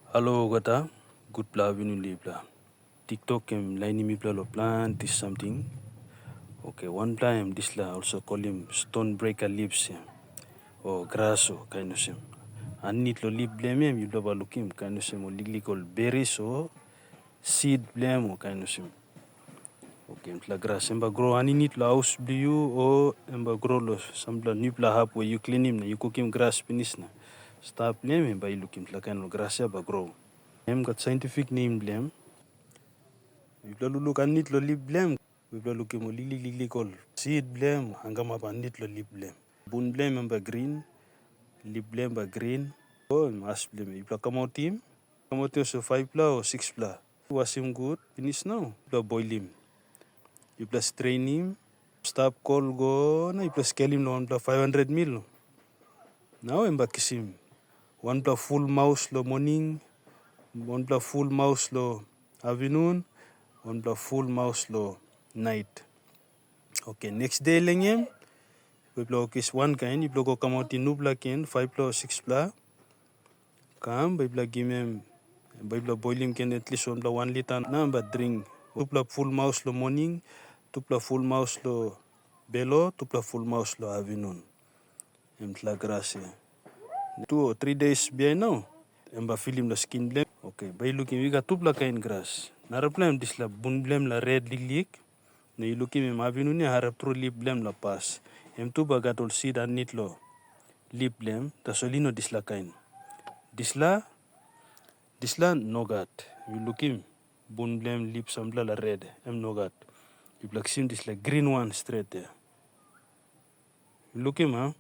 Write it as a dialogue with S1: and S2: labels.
S1: Hello, Gata. Good pla vinuli pla. TikTok kem line mi pla lo plant is something. Okay, one time this la also call him stone breaker leaves or grass or kind of sim. Anit lo leaf blame him you lo lukim kind of sim or ligli called berries or seed blame or kind of sim. Okay, pla grass emba grow aninit lo house bliu or emba grow lo sambla new pla hap where you clean him na you cook him grass finish na. Stop blame him by looking pla kind of grass ya ba grow. Em got scientific name blame. Ibla luluk anit lo lip blem. Ibla luki mo lili kol. Seed blem hangama pa anit lo lip blem. Bun blem ba green. Lip blem ba green. Oh mas blem. Ibla kamotim. Kamotim so 5 pla or 6 pla. Wash him good. Finish now. Ibla boil him. Ibla strain him. Stop call go na ibla scale him no 500 mil. Now emba kisim. One pla full mouse lo morning. One pla full mouse lo afternoon. One pla full mouse lo night. Okay, next day lengem. We block is one kind. You block come out in new black in 5 pla 6 pla. Come, we block give him. We block boil him can at least 1 liter. Number drink. 2 pla full mouse lo morning. 2 pla full mouse lo belo. 2 pla full mouse lo afternoon. Tla grass. 2 or 3 days behind now. Emba fill him the skin blem. Okay, by looking we got 2 pla kind grass. Nara blem this la bun blem la red lik. Na iluki me mavinu ni harap tru lip blem la pas. Em tu bagatol seed anit lo lip blem ta solino disla kain. Disla nogat. Ilukim bun blem lip sambla la red. Em nogat. Iblaksim disla green one straight there. Ilukim ha.